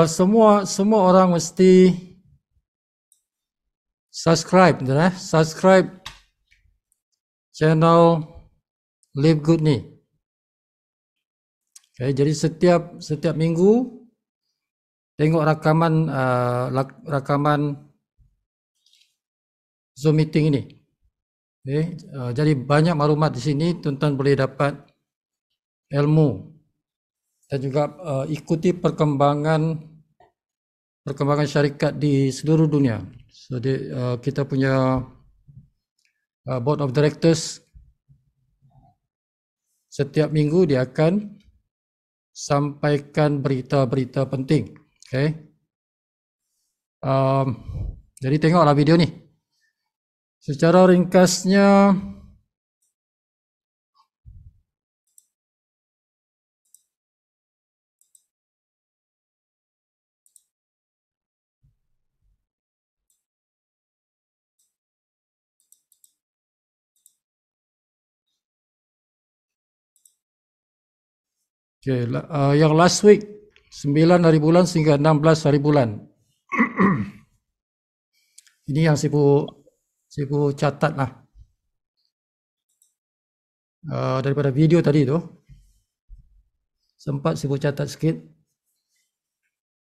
Semua orang mesti subscribe, subscribe channel Live Good ni. Jadi setiap minggu tengok rakaman Zoom meeting ini. Jadi banyak maklumat di sini, tuan-tuan boleh dapat ilmu dan juga ikuti perkembangan syarikat di seluruh dunia. So kita punya board of directors setiap minggu dia akan sampaikan berita-berita penting. Jadi tengoklah video ni. Secara ringkasnya, yang last week 9 hari bulan sehingga 16 hari bulan. Ini yang Sipu catat lah daripada video tadi tu. Sempat Sipu catat sikit.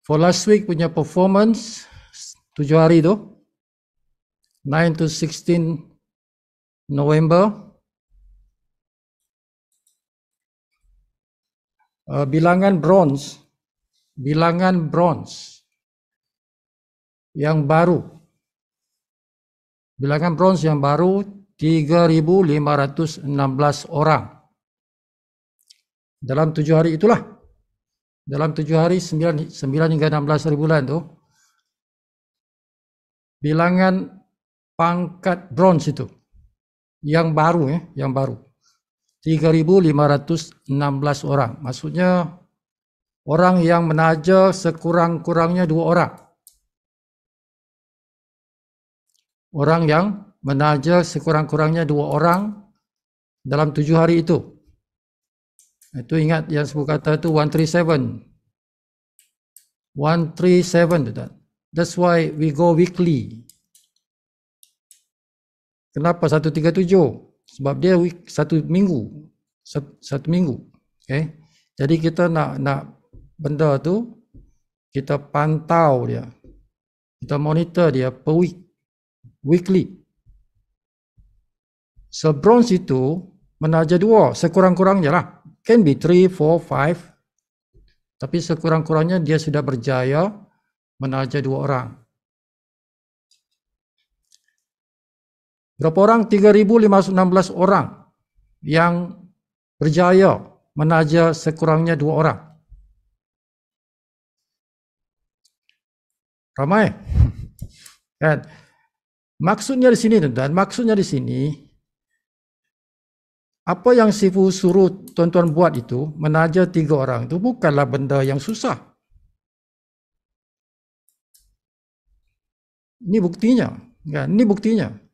For last week punya performance 7 hari tu, 9 to 16 November. Bilangan bronze yang baru, 3.516 orang dalam 7 hari itulah. Dalam 7 hari 9 hingga 16 hari bulan tu, bilangan pangkat bronze itu yang baru 3.516 orang. Maksudnya orang yang menaja sekurang-kurangnya 2 orang. Orang yang menaja sekurang-kurangnya 2 orang dalam 7 hari itu. Itu ingat yang saya kata itu 137. 137. That's why we go weekly. Kenapa 137? Sebab dia satu minggu. Jadi kita nak benda tu, kita pantau dia, kita monitor dia per weekly. So bronze itu menaja 2 sekurang-kurangnya lah. Can be 3, 4, 5. Tapi sekurang-kurangnya dia sudah berjaya menaja 2 orang. Berapa orang? 3.516 orang yang berjaya menaja sekurangnya 2 orang. Ramai. Kan? Maksudnya di sini, tuan-tuan, apa yang Sifu suruh tuan-tuan buat itu, menaja 3 orang itu bukanlah benda yang susah. Ini buktinya, kan? Ini buktinya.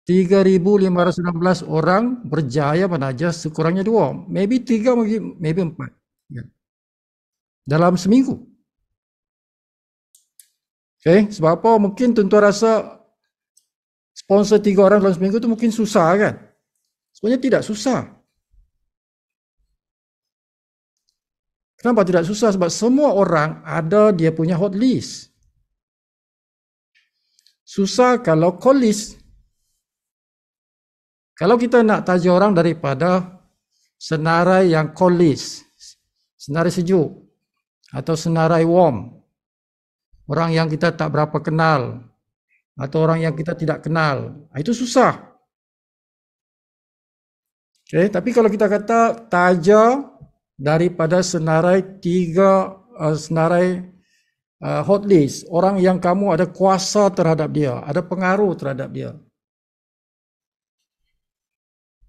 3.516 orang berjaya menaja sekurangnya 2, maybe 3, maybe 4, kan? Dalam seminggu. Sebab apa? Mungkin tuan-tuan rasa sponsor 3 orang dalam seminggu itu mungkin susah, kan? Sebenarnya tidak susah. Kenapa tidak susah? Sebab semua orang ada dia punya hot list. Susah kalau call list. Kalau kita nak taja orang daripada senarai yang call list, senarai sejuk atau senarai warm, orang yang kita tak berapa kenal atau orang yang kita tidak kenal, itu susah. Tapi kalau kita kata taja daripada senarai 3 senarai hot list, orang yang kamu ada kuasa terhadap dia, ada pengaruh terhadap dia,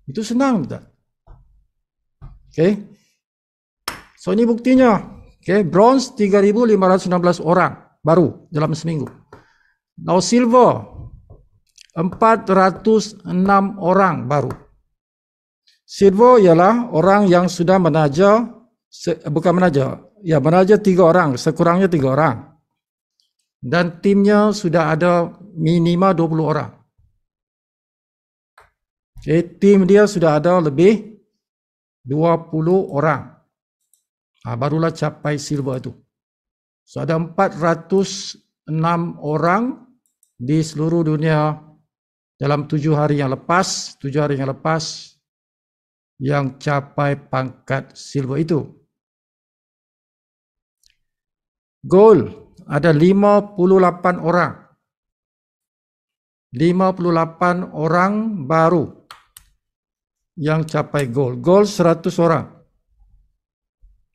itu senang, betul? So ini buktinya. Bronze 3.516 orang baru dalam seminggu. Now silver 406 orang baru. Silver ialah orang yang sudah menaja, bukan menaja, ya manajer 3 orang, sekurangnya 3 orang. Dan timnya sudah ada minimal 20 orang. Tim dia sudah ada lebih 20 orang. Barulah capai silver itu. So ada 406 orang di seluruh dunia dalam 7 hari yang lepas, yang capai pangkat silver itu. Gold ada 58 orang. 58 orang baru yang capai gold. Gold 100 orang.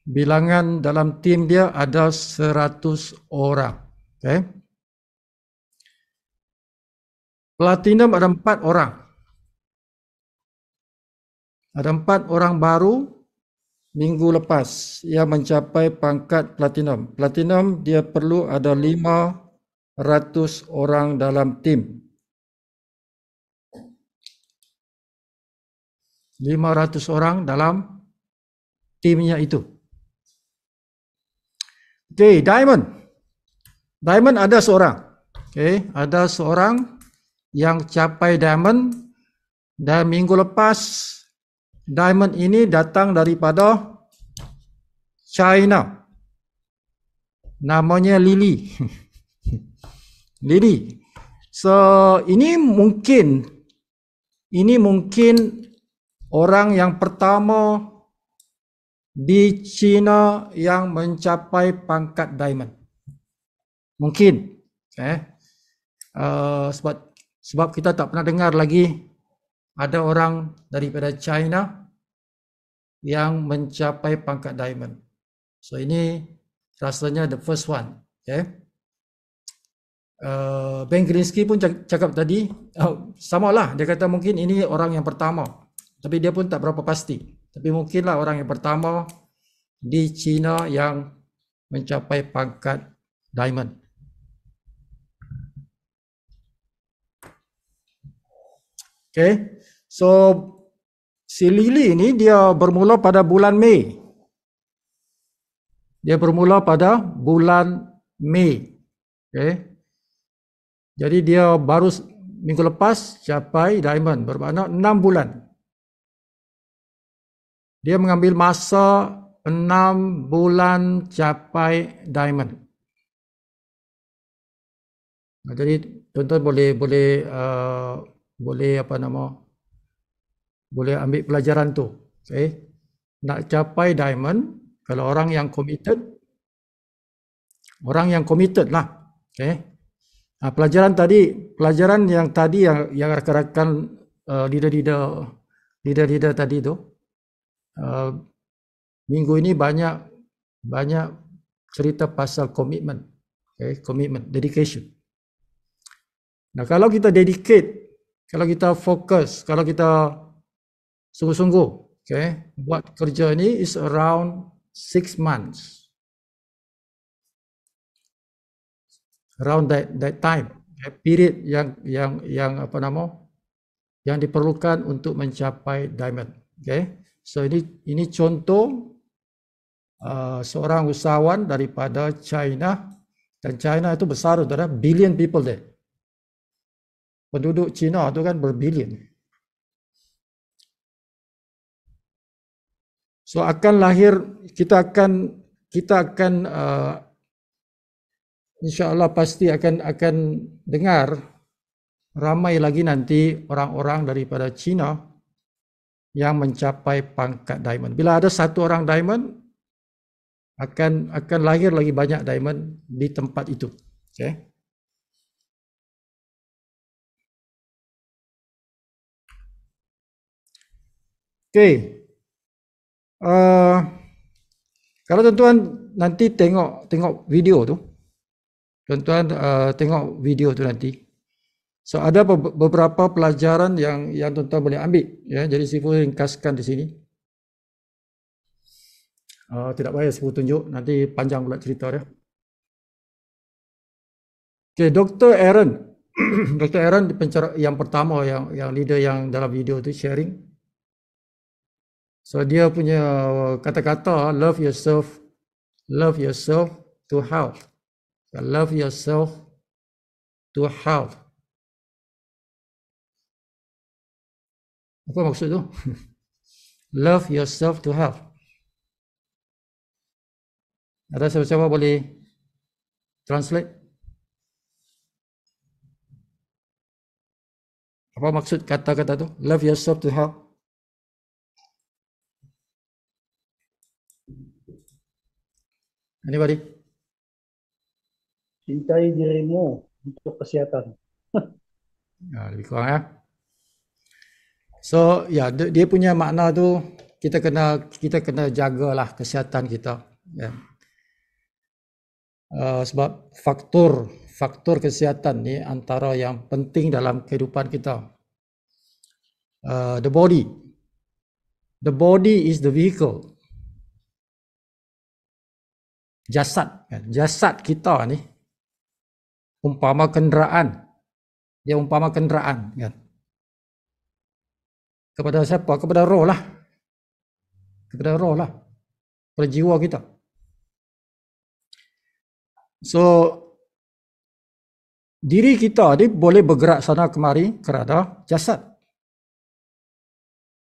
Bilangan dalam tim dia ada 100 orang. Okay. Platinum ada 4 orang. Ada 4 orang baru minggu lepas yang mencapai pangkat platinum. Platinum dia perlu ada 500 orang dalam tim. 500 orang dalam timnya itu. Okay, diamond. Diamond ada seorang. Okay, ada seorang yang capai diamond dan minggu lepas diamond ini datang daripada China. Namanya Lily. Lily. So ini mungkin orang yang pertama di China yang mencapai pangkat diamond. Mungkin. Sebab kita tak pernah dengar lagi ada orang daripada China yang mencapai pangkat diamond. So ini rasanya the first one. Ben Greenski pun cakap tadi, samalah, dia kata mungkin ini orang yang pertama. Tapi dia pun tak berapa pasti. Tapi mungkinlah orang yang pertama di China yang mencapai pangkat diamond. Okay, so si Lily ini dia bermula pada bulan Mei. Dia bermula pada bulan Mei. Okay. Jadi dia baru minggu lepas capai diamond, bermakna 6 bulan. Dia mengambil masa 6 bulan capai diamond. Jadi tuan-tuan boleh ambil pelajaran tu. Okay. Nak capai diamond, kalau orang yang committed lah. Okay. Pelajaran yang tadi yang rakan-rakan leader tadi tu, minggu ini banyak cerita pasal komitmen, dedication. Nah, kalau kita dedicate, kalau kita fokus, kalau kita sungguh-sungguh, buat kerja ini is around 6 months. Around that time, period yang diperlukan untuk mencapai diamond. Okay, so ini contoh seorang usahawan daripada China, dan China itu besar, saudara, billion people there. Penduduk China itu kan berbilion. So akan lahir, kita akan insya-Allah pasti akan dengar ramai lagi nanti orang-orang daripada China yang mencapai pangkat diamond. Bila ada satu orang diamond, akan lahir lagi banyak diamond di tempat itu. Okay. Okay. Kalau tuan-tuan nanti tengok video tu, tuan-tuan tengok video tu nanti. So ada beberapa pelajaran yang tuan-tuan boleh ambil. Ya, jadi Sifu ringkaskan di sini. Tidak payah Sifu tunjuk, nanti panjang pula cerita dia. Okay, Dr. Aaron. Dr. Aaron yang pertama, yang leader yang dalam video tu sharing. So dia punya kata-kata love yourself Love yourself to health. Love yourself to health. Apa maksud tu? Love yourself to health. Ada siapa-siapa boleh translate? Apa maksud kata-kata tu? Love yourself to health. Anybody? Cintai dirimu untuk kesehatan. Lebih kurang ya. So ya, dia punya makna tu kita kena jagalah kesihatan kita. Ya. Sebab faktor kesihatan ni antara yang penting dalam kehidupan kita. The body is the vehicle. Jasad kita ni umpama kenderaan. Dia umpama kenderaan kan. Kepada siapa? Kepada roh lah. Kepada roh lah. Kepada jiwa kita. So diri kita ni boleh bergerak sana kemari kerana jasad.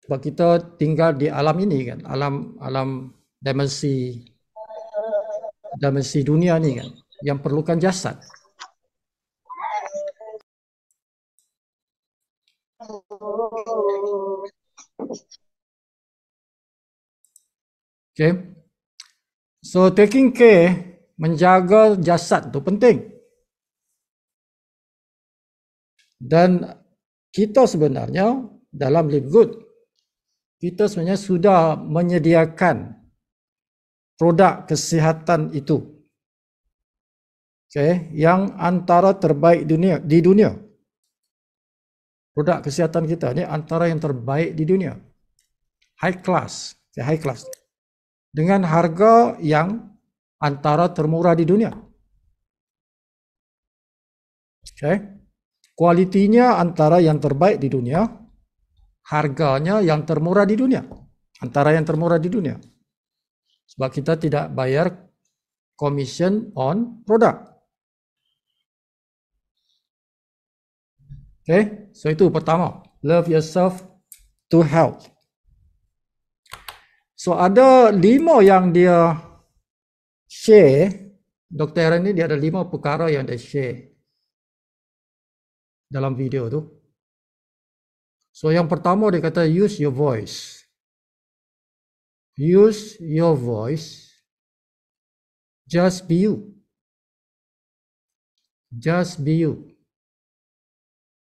Sebab kita tinggal di alam ini kan, alam dimensi dunia ni kan, yang perlukan jasad. Okay. So taking care, menjaga jasad tu penting. Dan kita sebenarnya dalam Live Good, kita sebenarnya sudah menyediakan produk kesihatan itu. Okay, yang antara terbaik di dunia. Produk kesihatan kita ni antara yang terbaik di dunia. High class. Okay, high class. Dengan harga yang antara termurah di dunia. Okay. Kualitinya antara yang terbaik di dunia. Harganya yang termurah di dunia. Antara yang termurah di dunia. Sebab kita tidak bayar commission on produk. Okay, so itu pertama. Love yourself to health. So ada 5 yang dia share. Dr. Aaron ni dia ada 5 perkara yang dia share dalam video tu. So yang pertama dia kata use your voice. Use your voice. Just be you. Just be you.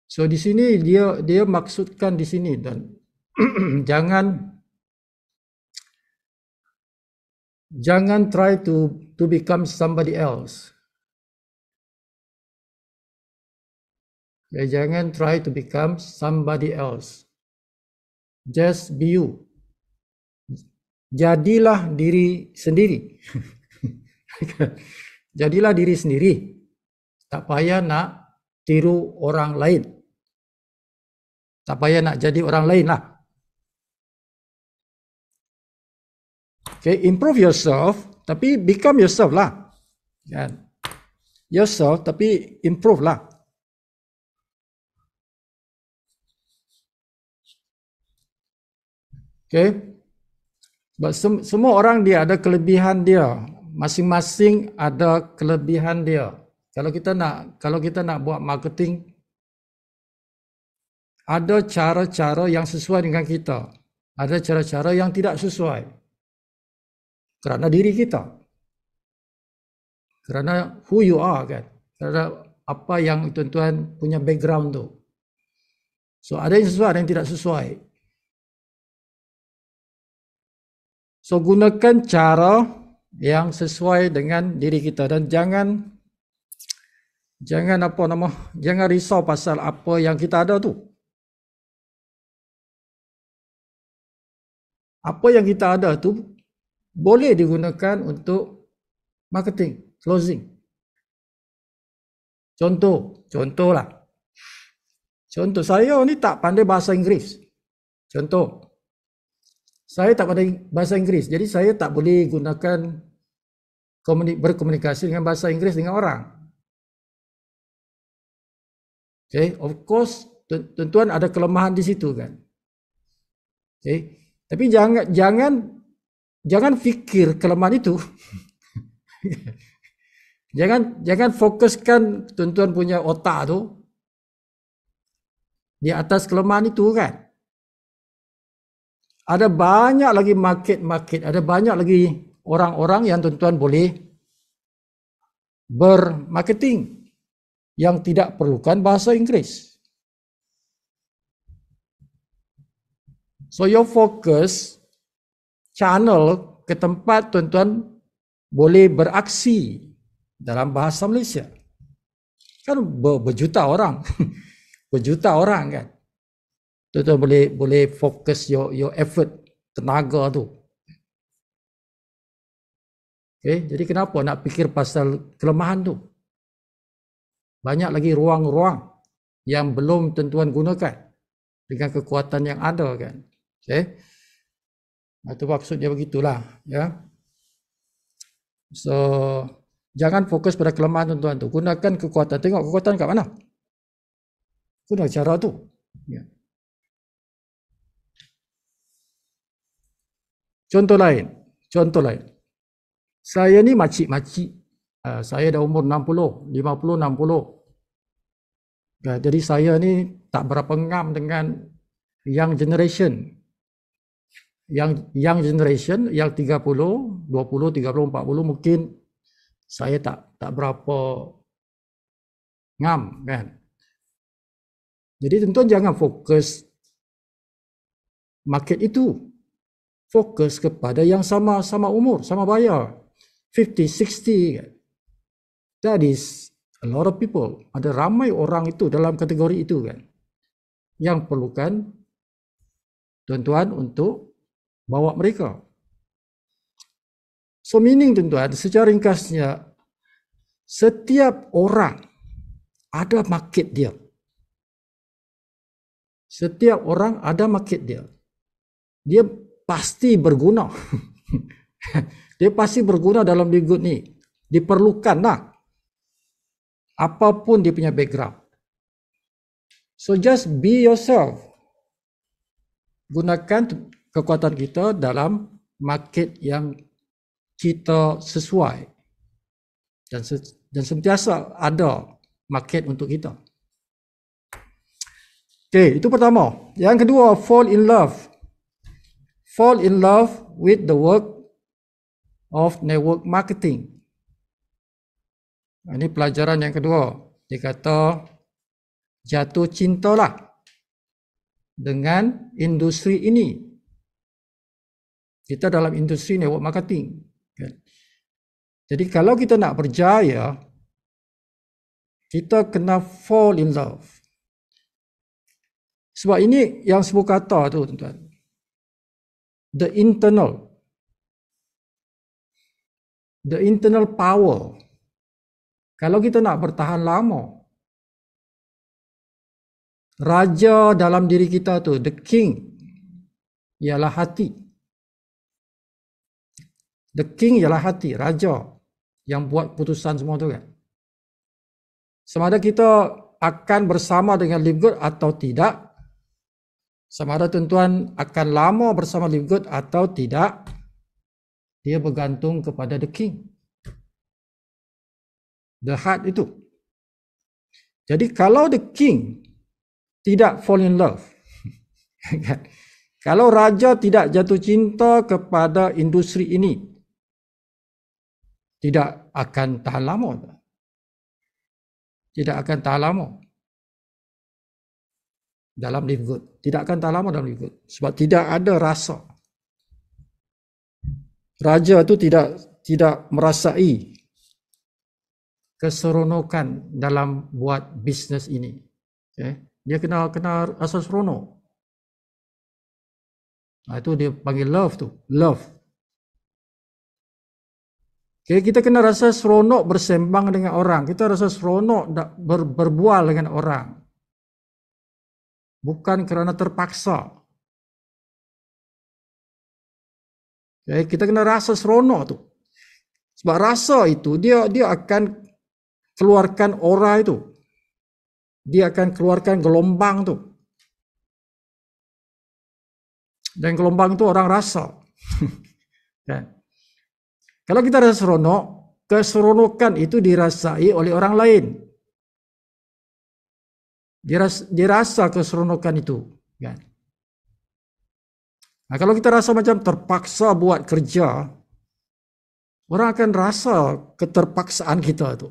So di sini dia maksudkan di sini dan jangan try to become somebody else. Ya, jangan try to become somebody else. Just be you. Jadilah diri sendiri. Jadilah diri sendiri. Tak payah nak tiru orang lain. Tak payah nak jadi orang lain lah. Okay, improve yourself, tapi become yourself lah. Kan? Yourself, tapi improve lah. Okay. Sebab semua orang dia ada kelebihan dia. Masing-masing ada kelebihan dia. Kalau kita nak buat marketing, ada cara-cara yang sesuai dengan kita. Ada cara-cara yang tidak sesuai. Kerana diri kita. Kerana who you are kan. Kerana apa yang tuan-tuan punya background tu. So ada yang sesuai, ada yang tidak sesuai. So gunakan cara yang sesuai dengan diri kita dan jangan risau pasal apa yang kita ada tu. Apa yang kita ada tu boleh digunakan untuk marketing, closing. Contohlah. Contoh, saya ni tak pandai bahasa Inggeris. Contoh. Saya tak pandai bahasa Inggeris, jadi saya tak boleh gunakan berkomunikasi dengan bahasa Inggeris dengan orang. Okay, of course, tuan-tuan ada kelemahan di situ kan. Okay, tapi jangan fikir kelemahan itu. jangan fokuskan tuan-tuan punya otak tu di atas kelemahan itu kan. Ada banyak lagi market, ada banyak lagi orang-orang yang tuan-tuan boleh bermarketing yang tidak perlukan bahasa Inggeris. So your focus channel ke tempat tuan-tuan boleh beraksi dalam bahasa Malaysia. Kan berjuta orang. Berjuta orang kan. Tuan-tuan boleh fokus your effort, tenaga tu. Okay, jadi kenapa nak fikir pasal kelemahan tu? Banyak lagi ruang-ruang yang belum tuan-tuan gunakan dengan kekuatan yang ada kan. Okay. Itu maksudnya begitulah ya. So jangan fokus pada kelemahan tuan-tuan tu. Gunakan kekuatan. Tengok kekuatan kat mana. Guna cara tu. Ya. Contoh lain. Saya ni makcik-makcik. Saya dah umur 60, 50, 60. Jadi saya ni tak berapa ngam dengan young generation. Yang young generation, yang 30, 20, 30, 40 mungkin saya tak berapa ngam kan. Jadi tuan-tuan jangan fokus market itu. Fokus kepada yang sama umur, sama bayar. 50, 60 kan. That is a lot of people. Ada ramai orang itu dalam kategori itu kan. Yang perlukan tuan-tuan untuk bawa mereka. So meaning tuan-tuan, secara ringkasnya, setiap orang ada market dia. Setiap orang ada market dia. Dia pasti berguna. Dia pasti berguna dalam lingkup ni. Diperlukan lah. Apapun dia punya background. So just be yourself. Gunakan kekuatan kita dalam market yang kita sesuai. Dan sentiasa ada market untuk kita. Okay, itu pertama. Yang kedua, fall in love. Fall in love with the work of network marketing. Ini pelajaran yang kedua. Dia kata jatuh cintalah dengan industri ini. Kita dalam industri network marketing. Jadi kalau kita nak berjaya, kita kena fall in love. Sebab ini yang sebut kata tu tuan-tuan. The internal power. Kalau kita nak bertahan lama, raja dalam diri kita tu, the king, ialah hati. The king ialah hati, raja yang buat putusan semua tu kan. Sama ada kita akan bersama dengan Live Good atau tidak, sama ada tuan-tuan akan lama bersama Live Good atau tidak, dia bergantung kepada the king. The heart itu. Jadi kalau the king tidak fall in love, kalau raja tidak jatuh cinta kepada industri ini, tidak akan tahan lama. Tidak akan tahan lama dalam Live Good. Tidak akan tahan lama dalam Live Good. Sebab tidak ada rasa. Raja itu tidak merasai keseronokan dalam buat bisnes ini. Okay. Dia kena rasa seronok. Itu dia panggil love tu. Love. Okay, kita kena rasa seronok bersembang dengan orang. Kita rasa seronok berbual dengan orang. Bukan kerana terpaksa. Okay, kita kena rasa seronok tu. Sebab rasa itu dia akan keluarkan aura itu. Dia akan keluarkan gelombang tu. Dan gelombang itu orang rasa. Kan? Kalau kita rasa seronok, keseronokan itu dirasai oleh orang lain. Dirasa keseronokan itu. Kan? Nah, kalau kita rasa macam terpaksa buat kerja, orang akan rasa keterpaksaan kita itu.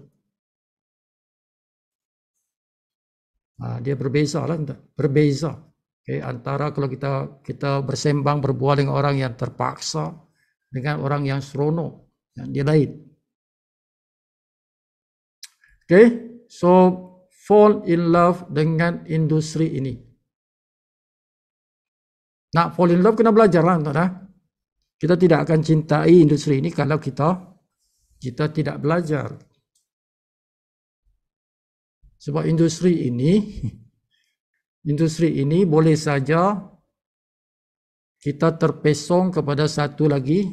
Nah, dia berbeza lah, berbeza. Okay, antara kalau kita bersembang berbual dengan orang yang terpaksa dengan orang yang seronok, yang dia lain. Okay, so fall in love dengan industri ini. Nak fall in love kena belajar lah, tuan. Kita tidak akan cintai industri ini kalau kita tidak belajar. Sebab industri ini boleh saja kita terpesong kepada satu lagi,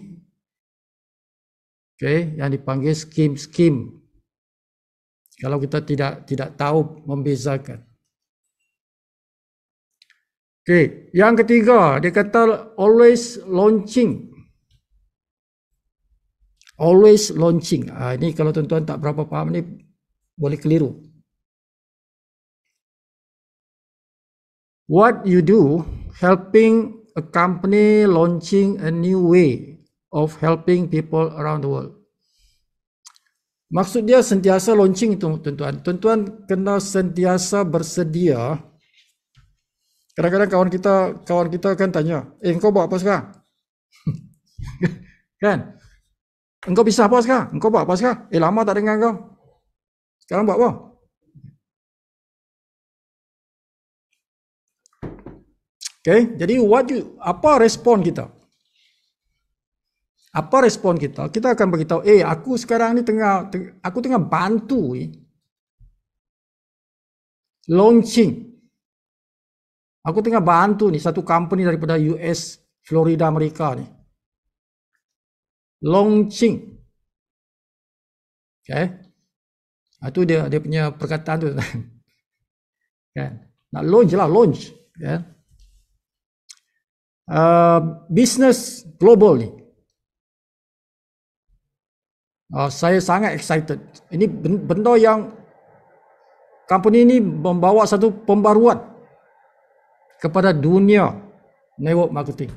yang dipanggil skim. Kalau kita tidak tahu membezakan. Yang ketiga, dia kata always launching. Always launching. Ini kalau tuan-tuan tak berapa faham ni boleh keliru. What you do helping a company launching a new way of helping people around the world. Maksud dia sentiasa launching itu, tuan-tuan. Tuan-tuan kena sentiasa bersedia. Kadang-kadang kawan kita akan tanya, engkau buat apa sekarang? Kan? Engkau bisa apa sekarang? Engkau buat apa sekarang? Lama tak dengar kau. Sekarang buat apa? Jadi apa respon kita? Apa respon kita? Kita akan beritahu, aku sekarang ni aku tengah bantu launching. Aku tengah bantu ni satu company daripada US, Florida, Amerika ni. Launching. Itu dia punya perkataan tu. Kan? Nak launch lah, launch. Business global ni. Saya sangat excited. Ini benda yang company ini membawa satu pembaruan kepada dunia network marketing.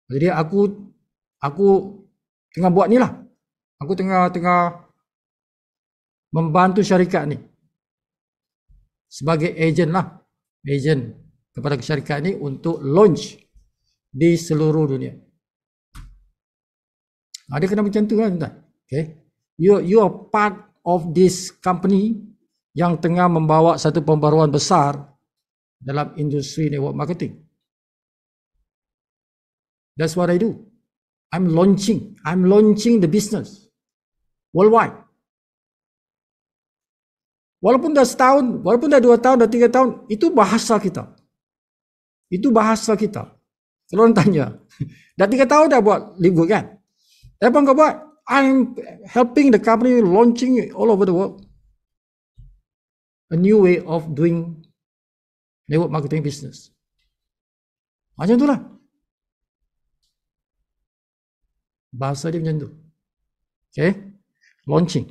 Jadi aku tengah buat ni lah. Aku tengah membantu syarikat ni sebagai ejen lah, ejen kepada syarikat ni untuk launch di seluruh dunia. Dia kena macam tu kan, tuan. You are part of this company yang tengah membawa satu pembaruan besar dalam industri network marketing. That's what I do. I'm launching the business worldwide. Walaupun dah setahun, walaupun dah 2 tahun, dah 3 tahun, itu bahasa kita. Itu bahasa kita. Kalau orang tanya, dah 3 tahun dah buat libur kan? Apa kau buat? I'm helping the company launching all over the world. A new way of doing network marketing business. Macam itulah. Bahasa dia macam tu. Launching.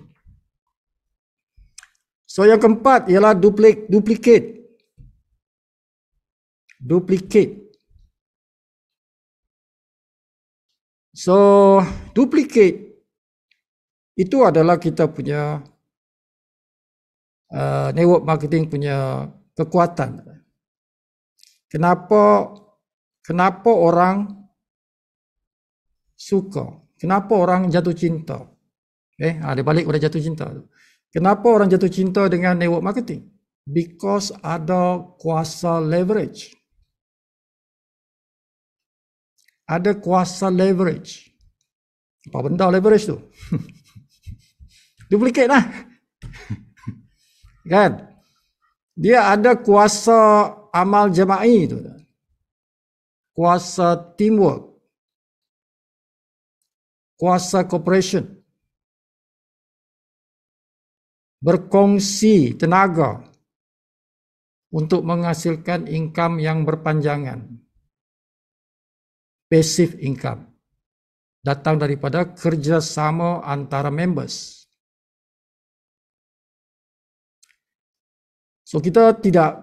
So yang keempat ialah duplicate. So duplicate itu adalah kita punya network marketing punya kekuatan. Kenapa orang suka? Kenapa orang jatuh cinta? Dia balik pada jatuh cinta. Kenapa orang jatuh cinta dengan network marketing? Because ada kuasa leverage. Ada kuasa leverage. Apa benda leverage tu? Duplicate lah. Kan? Dia ada kuasa amal jama'i tu. Kuasa teamwork. kuasa corporation, berkongsi tenaga untuk menghasilkan income yang berpanjangan. Passive income datang daripada kerjasama antara members. So kita tidak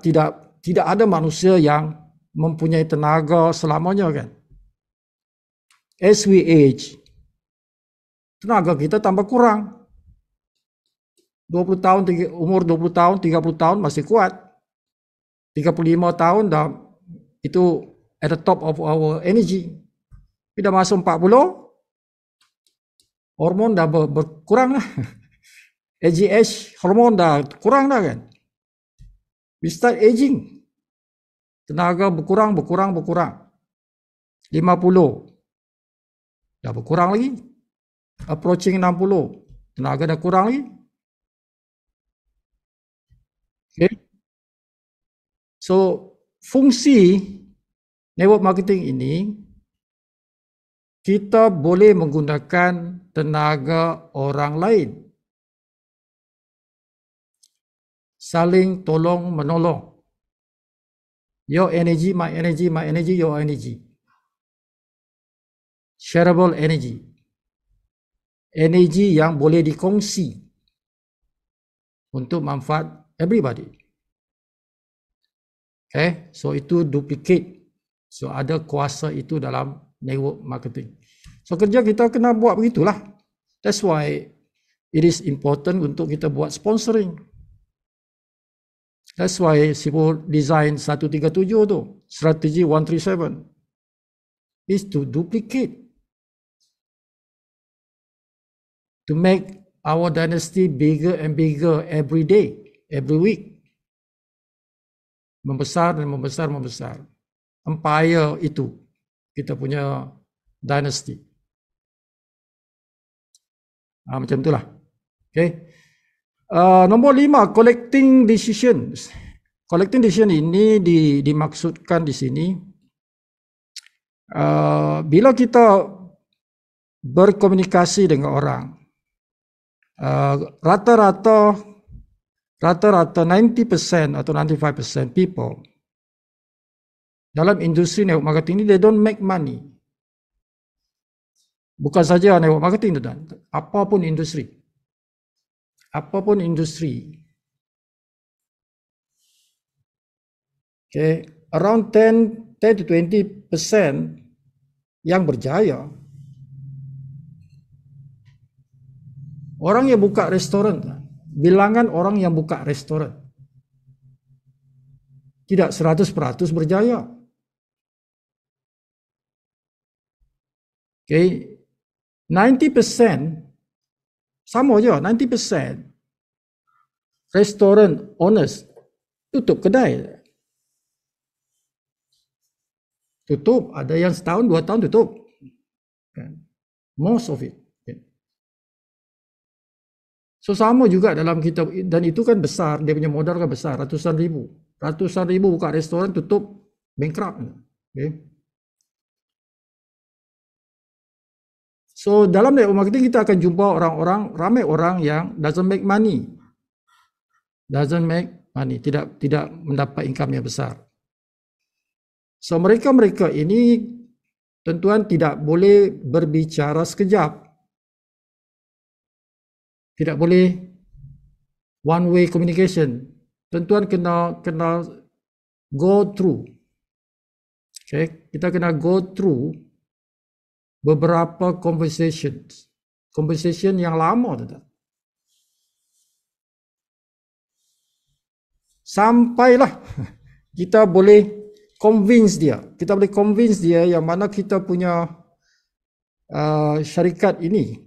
ada manusia yang mempunyai tenaga selamanya, kan? As we age, tenaga kita tambah kurang. 20 tahun, umur 20 tahun, 30 tahun masih kuat. 35 tahun dah itu at the top of our energy. Bila masuk 40, hormon dah berkurang lah. AGH, hormon dah kurang dah, kan? We start aging. Tenaga berkurang. 50. Dah berkurang lagi. Approaching 60. Tenaga dah kurang lagi. Okay. So, fungsi network marketing ini, kita boleh menggunakan tenaga orang lain. Saling tolong menolong. Your energy, my energy, my energy, your energy. Shareable energy. Energi yang boleh dikongsi untuk manfaat everybody. Okay, so itu duplicate. So ada kuasa itu dalam network marketing. So kerja kita kena buat begitulah. That's why it is important untuk kita buat sponsoring. That's why Sipul design 137 tu, strategi 137 is to duplicate, to make our dynasty bigger and bigger every day, every week. Membesar dan membesar. Empire itu kita punya dynasty. Macam itulah. Okay. Nombor 5, collecting decisions. Collecting decision ini dimaksudkan di sini bila kita berkomunikasi dengan orang, rata-rata 90% atau 95% people dalam industri network marketing ini, they don't make money. Bukan saja network marketing, dan apapun industri. Okay, around 10 to 20% yang berjaya. Orang yang buka restoran, bilangan orang yang buka restoran tidak 100% berjaya. Okay, 90% sama je, 90% restoran owners tutup kedai. Tutup, ada yang setahun, 2 tahun tutup. Most of it. So sama juga dalam kita, dan itu kan besar, dia punya modal kan besar, ratusan ribu buka restoran, tutup, bankrupt. Okay. So dalam network marketing kita akan jumpa ramai orang yang doesn't make money, tidak mendapat income yang besar. So mereka ini tentuan tidak boleh berbicara sekejap, tidak boleh one way communication. Tentuan kena go through. Okay, kita kena go through beberapa conversation yang lama tu, sampailah kita boleh convince dia yang mana kita punya syarikat ini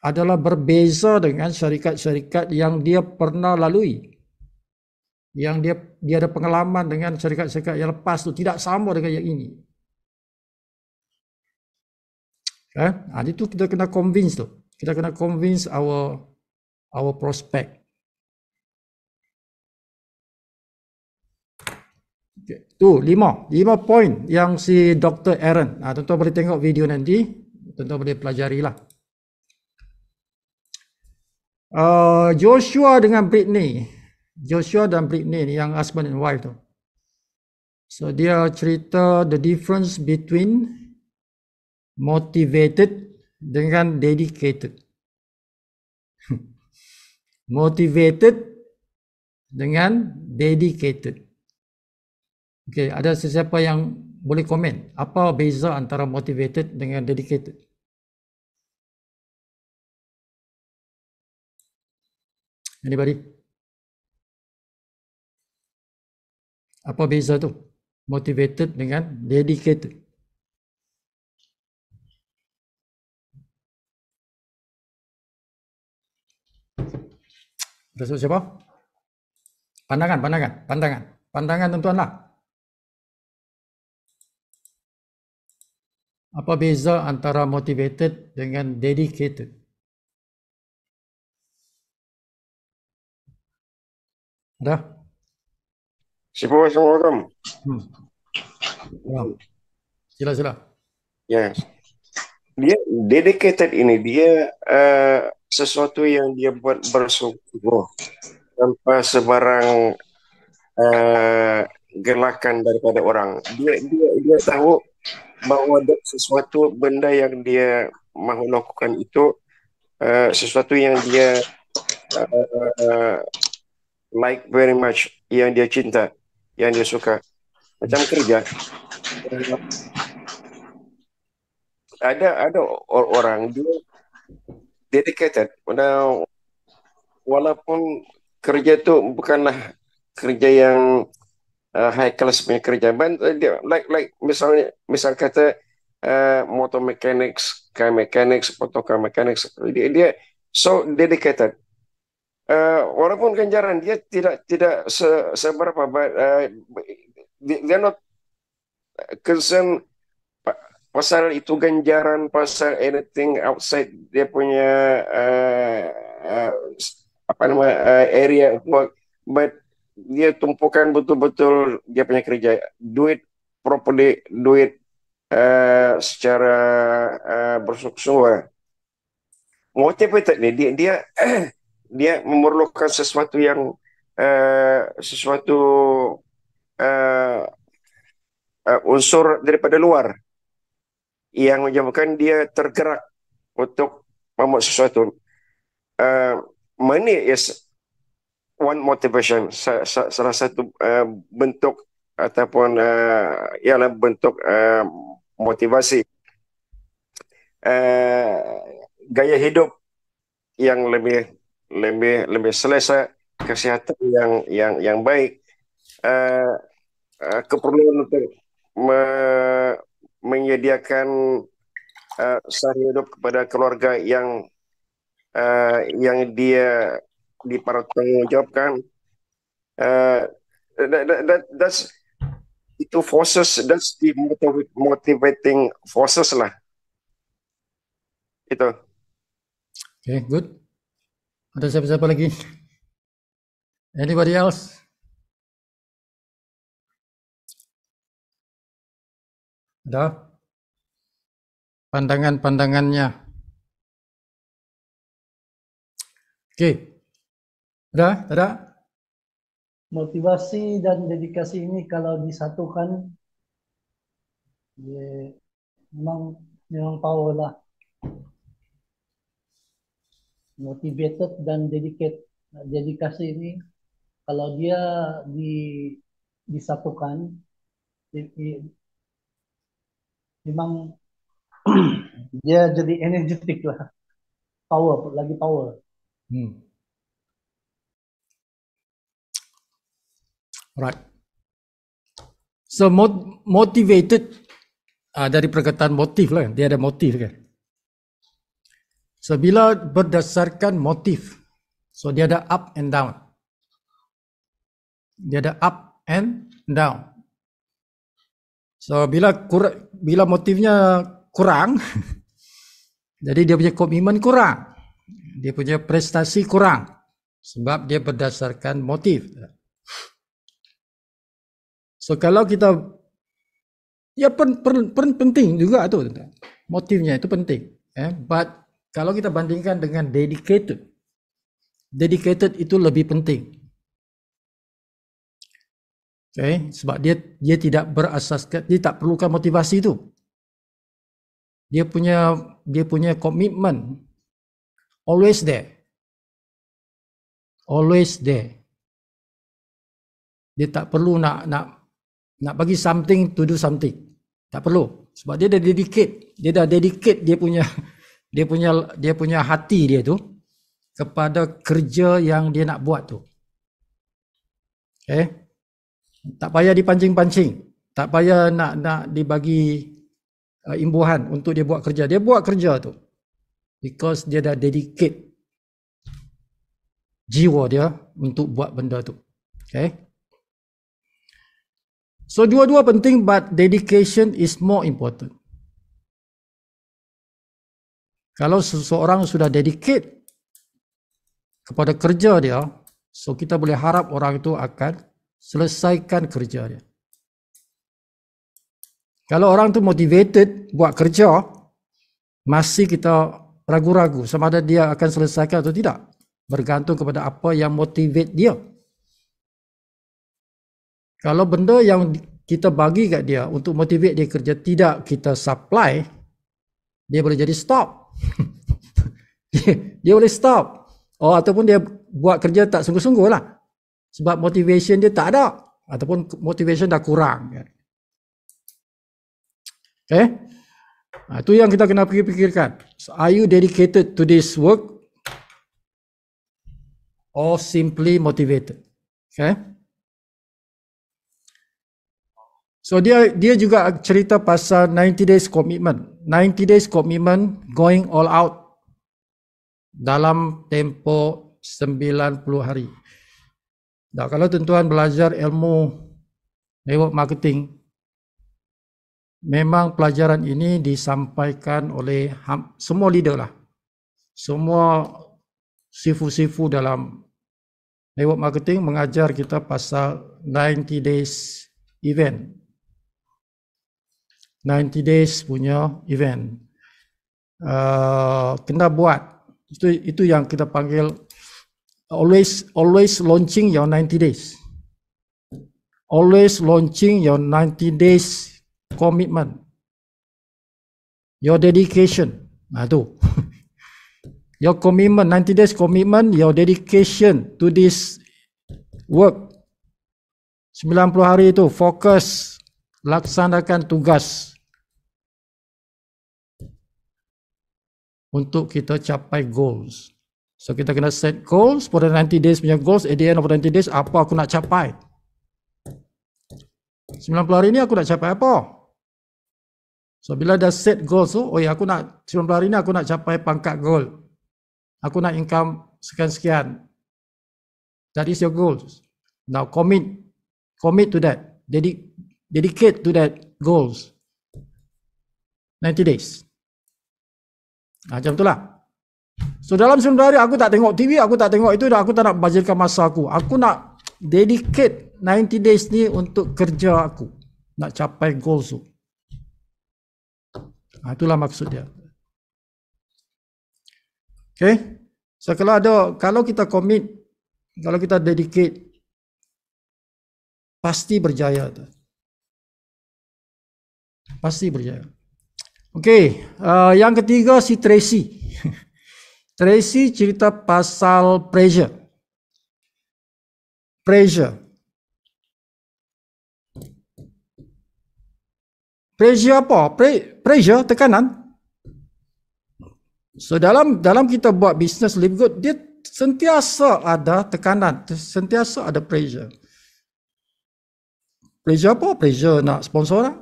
adalah berbeza dengan syarikat-syarikat yang dia pernah lalui, yang dia ada pengalaman dengan syarikat-syarikat yang lepas tu, tidak sama dengan yang ini. Itu kita kena convince tu. Kita kena convince our prospect. Okay. Tu 5 point yang si Dr. Aaron. Tuan-tuan boleh tengok video nanti, tuan-tuan boleh pelajari lah. Joshua dengan Britney. Joshua dan Britney ni yang husband and wife tu. So dia cerita the difference between motivated dengan dedicated. Motivated dengan dedicated. Okay, ada sesiapa yang boleh komen apa beza antara motivated dengan dedicated? Anybody? Apa beza tu? Motivated dengan dedicated. Ada siapa? Pandangan tuan-tuan lah. Apa beza antara motivated dengan dedicated? Ada? Assalamualaikum. Sila. Yes. Dia dedicated ini dia sesuatu yang dia buat bersungguh tanpa sebarang gerakan daripada orang. Dia tahu bahawa ada sesuatu benda yang dia mahu lakukan itu sesuatu yang dia like very much, yang dia cinta, yang dia suka. Macam kerja. Ada orang dia dedicated. Walaupun kerja tu bukanlah kerja yang high class punya kerja, dia like misal kata motor mechanics, car mechanics, motor mechanics, dia so dedicated. Walaupun ganjaran dia tidak seberapa, but they're not concerned pasal itu ganjaran, pasal anything outside dia punya area work, but dia tumpukan betul-betul dia punya kerja, do it properly, do it secara bersungguh-sungguh. Motivated ni dia memerlukan sesuatu yang unsur daripada luar yang menyebabkan dia tergerak untuk membuat sesuatu. Money is one motivation, salah satu bentuk ataupun ialah bentuk motivasi. Gaya hidup yang lebih selesa, kesihatan yang baik, keperluan untuk menyediakan sahih hidup kepada keluarga yang dia dipertanggungjawabkan. That's itu forces, that's the motivating forces lah. Itu. Okay, good. Ada siapa-siapa lagi? Anybody else? Ada? Pandangannya. Okay. Ada? Motivasi dan dedikasi ini kalau disatukan, dia memang power lah. Motivated dan dedikasi ini kalau dia disatukan, memang dia jadi energetik lah, power. Right. So motivated dari perkataan motif lah, dia ada motif kan. So bila berdasarkan motif, so dia ada up and down. So bila motifnya kurang, jadi dia punya komitmen kurang, dia punya prestasi kurang, sebab dia berdasarkan motif. So kalau kita, ya penting juga tu, motifnya itu penting. But kalau kita bandingkan dengan dedicated, dedicated itu lebih penting. Okay, sebab dia tidak berasaskan, dia tak perlukan motivasi itu. Dia punya komitmen always there. Always there. Dia tak perlu nak bagi something to do something. Tak perlu. Sebab dia dah dedicate. Dia dah dedicate dia punya hati dia tu kepada kerja yang dia nak buat tu. Okay. Tak payah dipancing-pancing. Tak payah nak dibagi imbuhan untuk dia buat kerja. Dia buat kerja tu because dia dah dedicate jiwa dia untuk buat benda tu. Okay. So dua-dua penting, but dedication is more important. Kalau seseorang sudah dedicate kepada kerja dia, so kita boleh harap orang itu akan selesaikan kerja dia. Kalau orang tu motivated buat kerja, masih kita ragu-ragu sama ada dia akan selesaikan atau tidak. Bergantung kepada apa yang motivate dia. Kalau benda yang kita bagi kat dia untuk motivate dia kerja tidak kita supply, dia boleh jadi stop. dia boleh stop. Oh, ataupun dia buat kerja tak sungguh-sungguh lah. Sebab motivation dia tak ada. Ataupun motivation dah kurang. Okay. Itu yang kita kena fikirkan. So, are you dedicated to this work? Or simply motivated? Okay. So dia juga cerita pasal 90 days commitment. 90 days commitment, going all out dalam tempoh 90 hari. Nah, kalau tuan-tuan belajar ilmu network marketing, memang pelajaran ini disampaikan oleh semua leader lah. Semua sifu-sifu dalam network marketing mengajar kita pasal 90 days event. 90 days punya event. Kena buat. Itu yang kita panggil always launching your 90 days. Always launching your 90 days commitment. Your dedication. Nah tu. Your commitment, 90 days commitment, your dedication to this work. 90 hari itu fokus laksanakan tugas untuk kita capai goals. So kita kena set goals for the 90 days punya goals. At the end of 90 days, apa aku nak capai? 90 hari ini aku nak capai apa? So bila dah set goals tu, oh ya aku nak 90 hari ini aku nak capai pangkat gold. Aku nak income sekian-sekian. That is your goals. Now commit to that. Dedicate to that goals. 90 days. Macam itulah. So dalam 90 hari aku tak tengok TV, aku tak tengok itu, dan aku tak nak bazirkan masa aku. Aku nak dedicate 90 days ni untuk kerja aku. Nak capai goals tu. Itulah maksud dia. Okay. So kalau kita commit, kalau kita dedicate, pasti berjaya tu. Pasti berjaya. Okay. Yang ketiga si Tracy. Tracy cerita pasal pressure. Pressure apa? Pressure, tekanan. So dalam kita buat business live good, dia sentiasa ada tekanan, sentiasa ada pressure. Pressure apa? Pressure nak sponsor orang.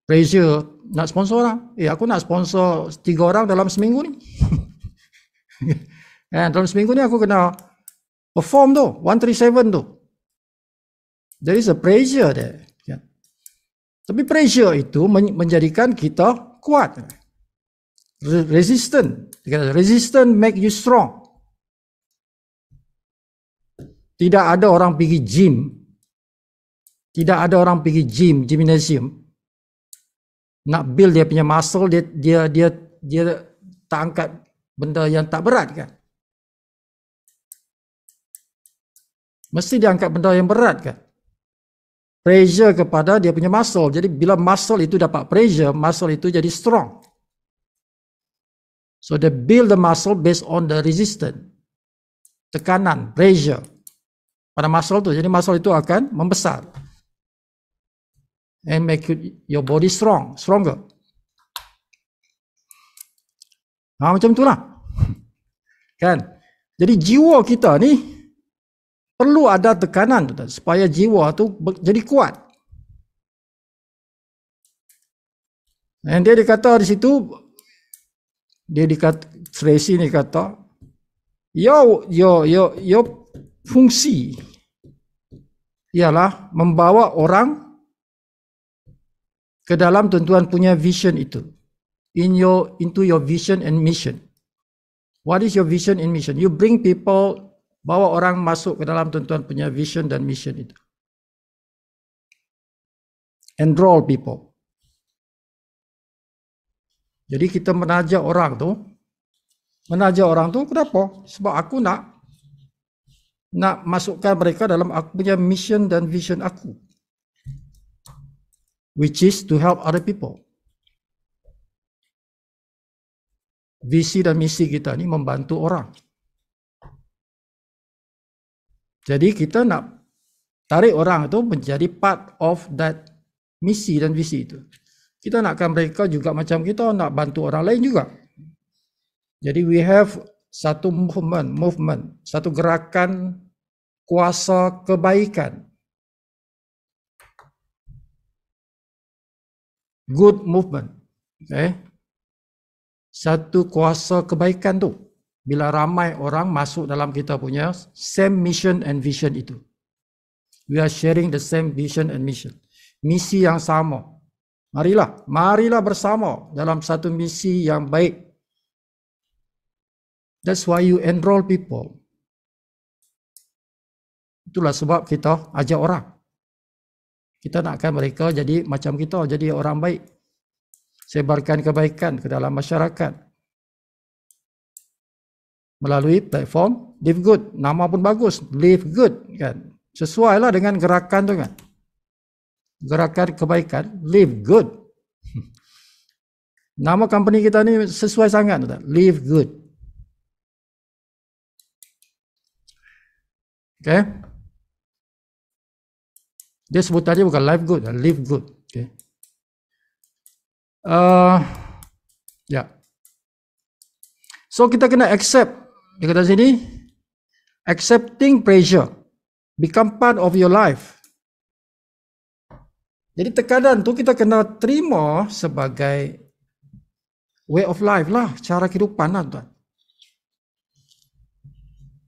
Pressure nak sponsor orang. Aku nak sponsor 3 orang dalam seminggu ni. Dalam seminggu ni aku kena perform tu, 137 tu. There is a pressure there. Tapi pressure itu menjadikan kita kuat. Resistant make you strong. Tidak ada orang pergi gymnasium nak build dia punya muscle, dia tak angkat benda yang tak berat kan. Mesti dia angkat benda yang berat kan. Pressure kepada dia punya muscle. Jadi bila muscle itu dapat pressure, muscle itu jadi strong. So they build the muscle based on the resistance. Tekanan, pressure pada muscle tu. Jadi muscle itu akan membesar. And make your body stronger. Macam itulah. Kan? Jadi jiwa kita ni perlu ada tekanan supaya jiwa tu jadi kuat. Dan dia dikata di situ, dia dikata, Tracy ni kata, yo fungsi ialah membawa orang ke dalam tuan-tuan punya vision itu. Into your vision and mission. What is your vision and mission? You bring people, bawa orang masuk ke dalam tuan-tuan punya vision dan mission itu. Enroll people. Jadi kita menajak orang tu kenapa? Sebab aku nak masukkan mereka dalam aku punya mission dan vision aku. Which is to help other people. Visi dan misi kita ni membantu orang. Jadi kita nak tarik orang itu menjadi part of that misi dan visi itu. Kita nakkan mereka juga macam kita nak bantu orang lain juga. Jadi we have satu movement, satu gerakan kuasa kebaikan. Good movement. Okay. Satu kuasa kebaikan tu. Bila ramai orang masuk dalam kita punya same mission and vision itu. We are sharing the same vision and mission. Misi yang sama. Marilah bersama dalam satu misi yang baik. That's why you enroll people. Itulah sebab kita ajak orang. Kita nakkan mereka jadi macam kita, jadi orang baik. Sebarkan kebaikan ke dalam masyarakat. Melalui platform Live Good. Nama pun bagus, Live Good kan. Sesuailah dengan gerakan tu kan. Gerakan kebaikan, Live Good. Nama company kita ni sesuai sangat tak? Live Good. Okay. Dia sebut tadi bukan Live Good, Live Good. Okay. So kita kena accept. Dia kata sini, accepting pressure become part of your life. Jadi tekanan tu kita kena terima sebagai way of life lah, cara kehidupan lah tuan.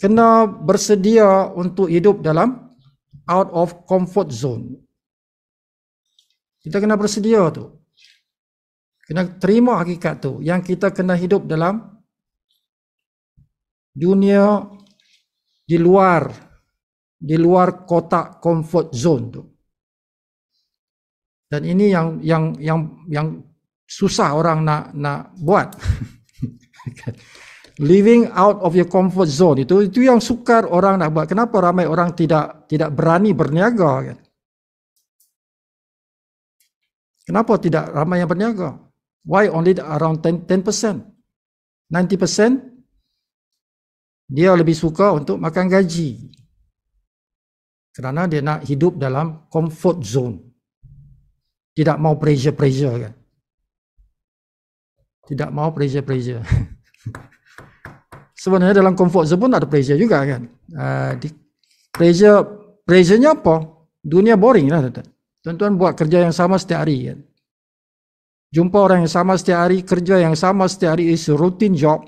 Kena bersedia untuk hidup dalam out of comfort zone. Kita kena bersedia tu. Kena terima hakikat tu. Yang kita kena hidup dalam dunia di luar kotak comfort zone tu. Dan ini yang susah orang nak buat. Living out of your comfort zone itu yang sukar orang nak buat. Kenapa ramai orang tidak berani berniaga kan? Kenapa tidak ramai yang berniaga? Why only around 10%? 90% dia lebih suka untuk makan gaji. Kerana dia nak hidup dalam comfort zone. Tidak mau pressure kan. Tidak mau pressure. Sebenarnya dalam comfort zone pun ada pressure juga kan. Pressure-nya apa? Dunia boring lah. Tuan-tuan buat kerja yang sama setiap hari kan. Jumpa orang yang sama setiap hari, kerja yang sama setiap hari, is a routine job.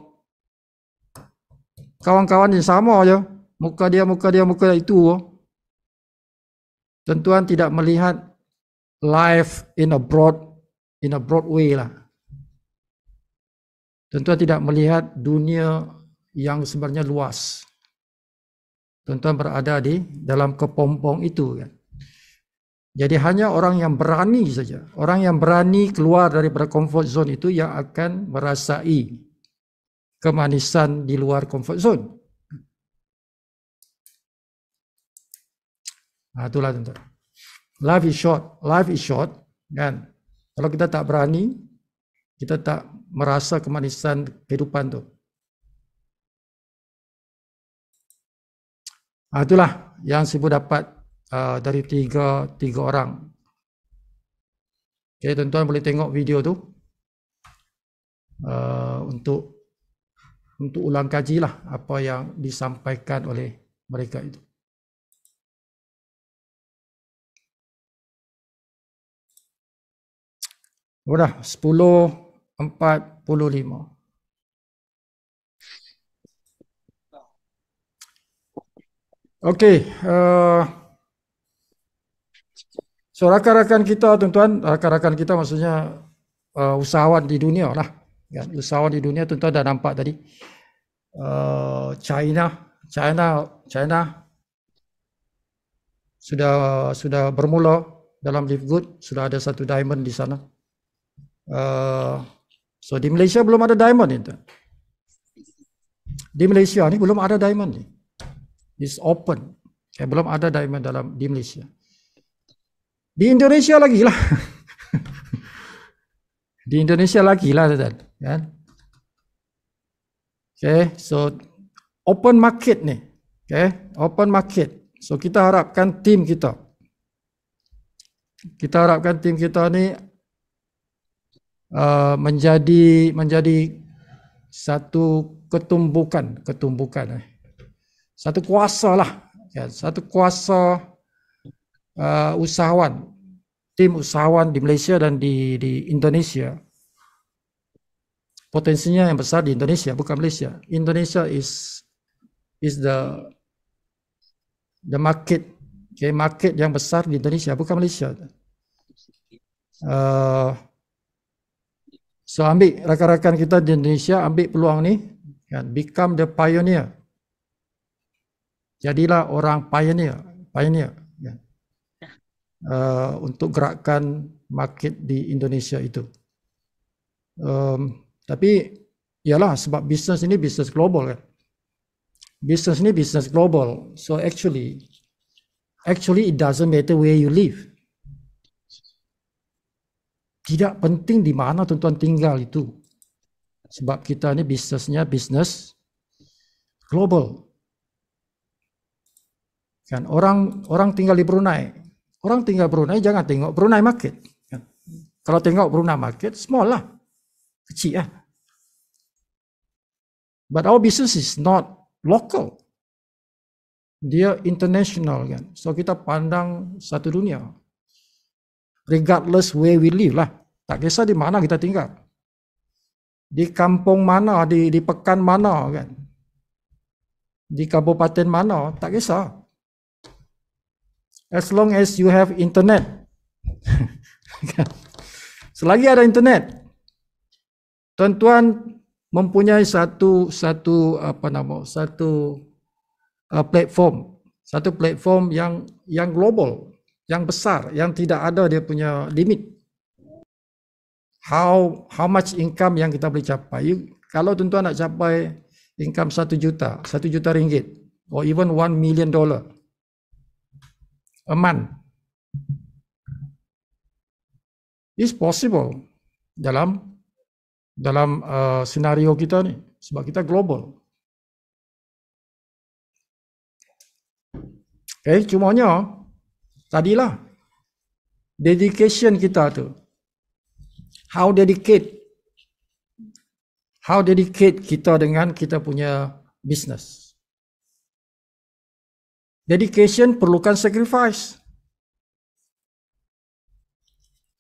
Kawan-kawan yang sama aja, muka dia itu. Tuan-tuan tidak melihat life in a broad way lah. Tuan-tuan tidak melihat dunia yang sebenarnya luas. Tuan-tuan berada di dalam kepompong itu kan. Jadi hanya orang yang berani saja, orang yang berani keluar daripada comfort zone itu yang akan merasai kemanisan di luar comfort zone. Itulah tuan-tuan. Life is short. Life is short, kan? Kalau kita tak berani, kita tak merasa kemanisan kehidupan tu. Itulah yang Sibu dapat dari tiga orang. Okay, tuan-tuan boleh tengok video tu untuk ulang kaji lah apa yang disampaikan oleh mereka itu. Udah 10:45. Okey, so rakan-rakan kita tuan-tuan, rakan-rakan kita maksudnya usahawan di dunia lah, kan? Usahawan di dunia tuan-tuan dah nampak tadi. China sudah bermula dalam live good, sudah ada satu diamond di sana. So di Malaysia belum ada diamond ni tuan. Di Malaysia ni belum ada diamond ni. It's open. Belum ada diamond di Malaysia. Di Indonesia lagi lah. Di Indonesia lagi lah tuan, kan? Okay, so open market ni. Okay, open market. So kita harapkan tim kita ni menjadi satu ketumbukan, satu kuasa lah, ya, satu kuasa usahawan, tim usahawan di Malaysia dan di Indonesia. Potensinya yang besar di Indonesia, bukan Malaysia. Indonesia is the market, okay, market yang besar di Indonesia, bukan Malaysia. So ambil rakan-rakan kita di Indonesia, ambil peluang ni, kan, become the pioneer. Jadilah orang pioneer, kan, untuk gerakan market di Indonesia itu. Tapi ialah sebab bisnes ini bisnes global, kan. Bisnes ini bisnes global. So actually it doesn't matter where you live. Tidak penting di mana tuan-tuan tinggal itu. Sebab kita ni bisnesnya bisnes global. Kan, orang tinggal di Brunei. Orang tinggal Brunei jangan tengok Brunei market. Kan? Kalau tengok Brunei market, small lah. Kecil lah. But our business is not local. Dia international, kan. So kita pandang satu dunia. Regardless where we live lah. Tak kisah di mana kita tinggal. Di kampung mana, di pekan mana, kan. Di kabupaten mana, tak kisah. As long as you have internet. Selagi ada internet, tuan-tuan mempunyai satu platform yang global, yang besar, yang tidak ada dia punya limit. How much income yang kita boleh capai? Kalau tuan-tuan nak capai income 1 juta ringgit, or even $1 million a month, is possible dalam senario kita ni, sebab kita global. Cumanya tadilah dedication kita tu, how dedicate kita dengan kita punya business. Dedication perlukan sacrifice.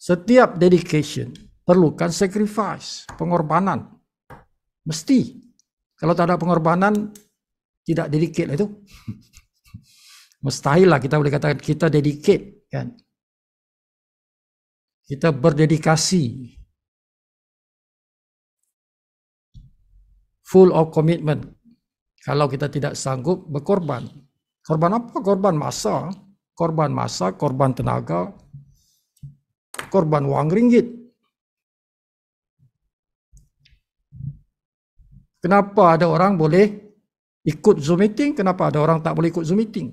Setiap dedication perlukan sacrifice, pengorbanan. Mesti. Kalau tak ada pengorbanan, tidak dedicate lah itu. Mustahil lah kita boleh katakan kita dedicate, kan. Kita berdedikasi. Full of commitment. Kalau kita tidak sanggup berkorban. Korban apa? Korban masa, korban tenaga, korban wang ringgit. Kenapa ada orang boleh ikut Zoom meeting? Kenapa ada orang tak boleh ikut Zoom meeting?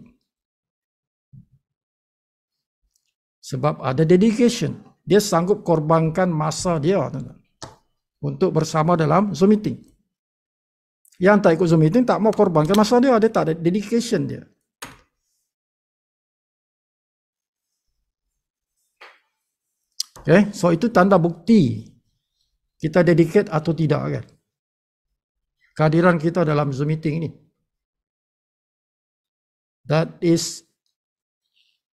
Sebab ada dedication. Dia sanggup korbankan masa dia untuk bersama dalam Zoom meeting. Yang tak ikut Zoom meeting tak mau korbankan masa dia tak ada dedication dia. Okay, so itu tanda bukti kita dedicate atau tidak kan. Kehadiran kita dalam Zoom meeting ini. That is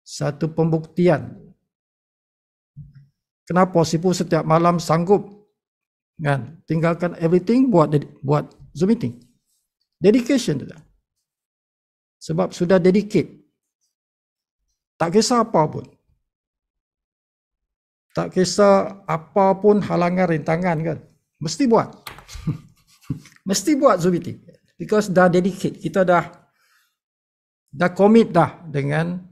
satu pembuktian. Kenapa Sifu setiap malam sanggup kan tinggalkan everything buat Zoom meeting? Dedication tu. Sebab sudah dedicate. Tak kisah apa pun. Tak kisah apa pun halangan rintangan kan. Mesti buat. Mesti buat Zoom meeting. Because dah dedicate. Kita dah commit dah dengan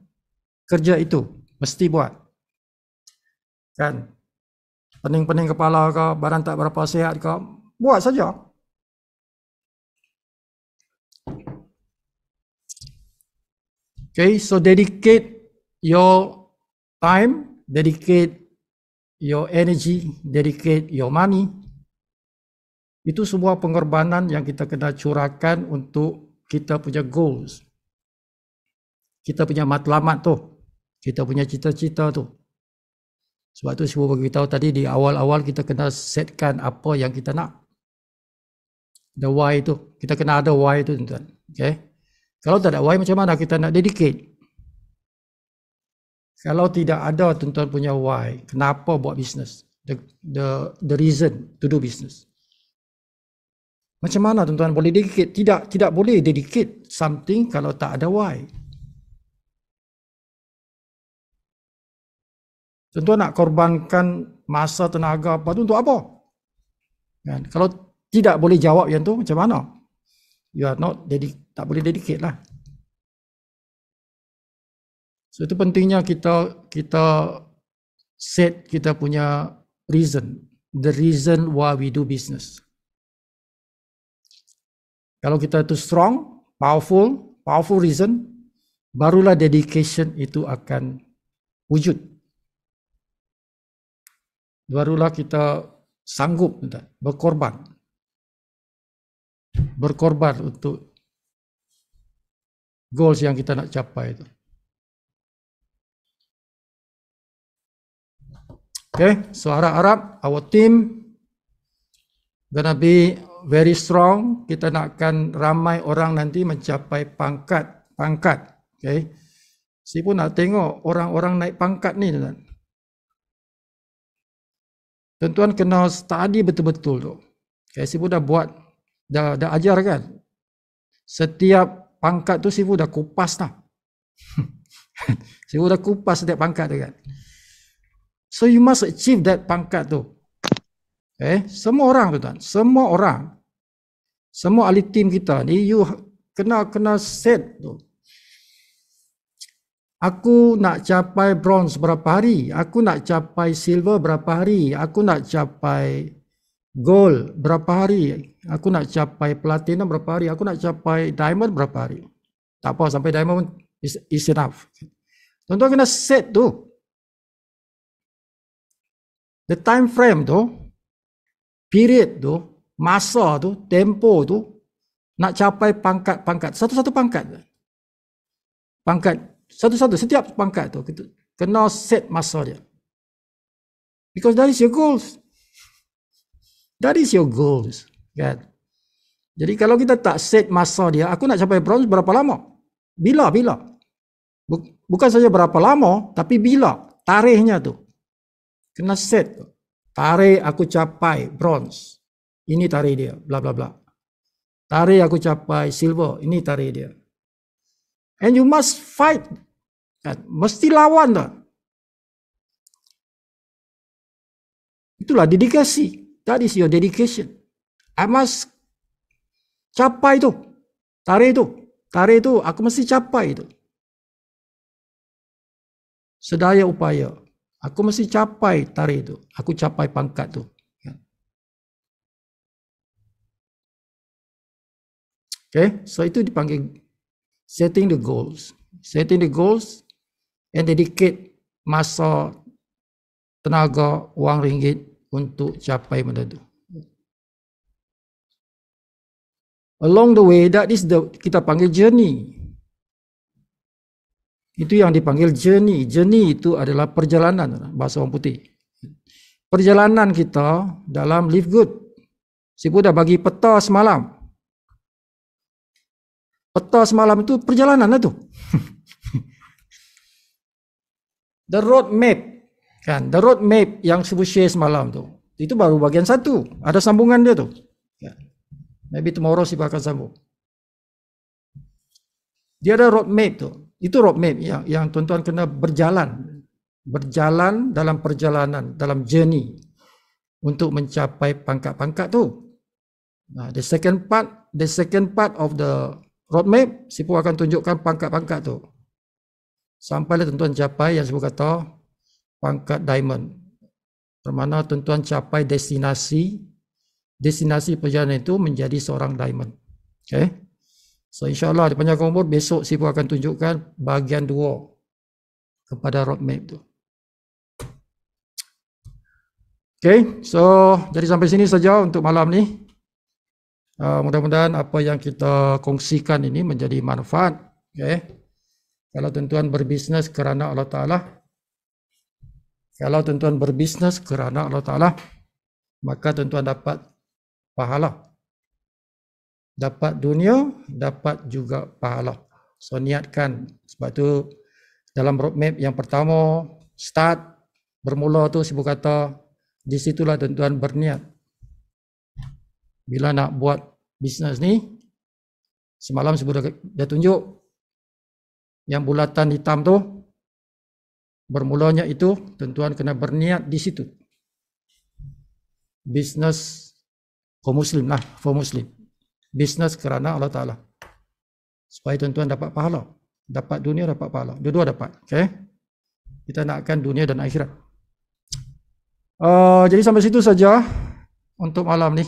kerja itu. Mesti buat. Kan? Pening-pening kepala ke, badan tak berapa sihat ke, buat saja. Okay, so dedicate your time, dedicate your energy, dedicate your money. Itu sebuah pengorbanan yang kita kena curahkan untuk kita punya goals. Kita punya matlamat tu. Kita punya cita-cita tu. Sebab tu saya beritahu tadi di awal-awal kita kena setkan apa yang kita nak. The why tu. Kita kena ada why tu tuan-tuan. Okay. Kalau tak ada why macam mana kita nak dedicate? Kalau tidak ada tuan-tuan punya why, kenapa buat bisnes? The reason to do business. Macam mana tuan-tuan boleh dedicate? Tidak boleh dedicate something kalau tak ada why. Tuan-tuan nak korbankan masa, tenaga apa tu untuk apa? Kan? Kalau tidak boleh jawab yang tu macam mana? You are not tak boleh dedicate lah. So itu pentingnya kita set kita punya reason, the reason why we do business. Kalau kita itu strong, powerful reason, barulah dedication itu akan wujud. Barulah kita sanggup berkorban untuk goals yang kita nak capai itu. Okay, so harap-harap our team gonna be very strong. Kita nakkan ramai orang nanti mencapai pangkat. Okay, saya pun nak tengok orang-orang naik pangkat ni, tuan. Tuan-tuan kena study betul-betul tu. Okay, Sifu dah buat, dah ajar kan. Setiap pangkat tu Sifu dah kupas dah. Sifu dah kupas setiap pangkat tu kan. So you must achieve that pangkat tu. Okay, semua orang tuan-tuan, semua ahli tim kita ni you kena set tu. Aku nak capai bronze berapa hari? Aku nak capai silver berapa hari? Aku nak capai gold berapa hari? Aku nak capai platinum berapa hari? Aku nak capai diamond berapa hari? Tak apa, sampai diamond is enough. Tuan-tuan kena set tu. The time frame tu, period tu, masa tu, tempo tu, nak capai pangkat. Satu-satu pangkat. Satu-satu, setiap pangkat tu kita kena set masa dia. Because that is your goals. That is your goals. Kan? Jadi kalau kita tak set masa dia, aku nak capai bronze berapa lama? Bila? Bukan saja berapa lama, tapi bila. Tarikhnya tu. Kena set. Tarikh aku capai bronze. Ini tarikh dia. Bla bla bla. Tarikh aku capai silver. Ini tarikh dia. And you must fight. Mesti lawan dah. Itulah dedikasi. That is your dedication. I must capai tu. Tarikh tu aku mesti capai tu. Sedaya upaya. Aku mesti capai tarikh tu. Aku capai pangkat tu. Okay. So itu dipanggil setting the goals. Setting the goals and dedicate masa, tenaga, wang ringgit untuk capai benda itu. Along the way, that is kita panggil journey. Itu yang dipanggil journey. Journey itu adalah perjalanan, bahasa orang putih. Perjalanan kita dalam live good. Si Buddha bagi peta semalam. Peta semalam itu perjalanan lah tu. The road map. Kan, the road map yang Sibu share semalam tu. Itu baru bagian satu. Ada sambungan dia tu. Maybe tomorrow Sibu akan sambung. Dia ada road map tu. Itu road map yang tuan-tuan kena berjalan. Berjalan dalam perjalanan, dalam journey untuk mencapai pangkat-pangkat tu. Nah, the second part of the road map, Sipu akan tunjukkan pangkat-pangkat tu. Sampailah tuan-tuan capai yang Sipu kata pangkat diamond. Bermakna tuan-tuan capai destinasi perjalanan itu menjadi seorang diamond. Okay? So insyaAllah di panjang umur besok Sipu akan tunjukkan bahagian 2 kepada roadmap tu. Okay, so jadi sampai sini saja untuk malam ni. Mudah-mudahan apa yang kita kongsikan ini menjadi manfaat. Okay. Kalau tuan-tuan berbisnes kerana Allah Ta'ala, maka tuan-tuan dapat pahala. Dapat dunia, dapat juga pahala. So niatkan. Sebab tu dalam roadmap yang pertama, start, bermula tu Sibu kata, di situlah tuan-tuan berniat. Bila nak buat bisnes ni, semalam Sibu dah tunjuk, yang bulatan hitam tu, bermulanya itu, tuan-tuan kena berniat di situ. Bisnes kaum muslim lah, for muslim. Bisnes kerana Allah Ta'ala. Supaya tuan-tuan dapat pahala. Dapat dunia, dapat pahala. Dua-dua dapat. Okay? Kita nakkan dunia dan akhirat. Jadi sampai situ saja untuk malam ni.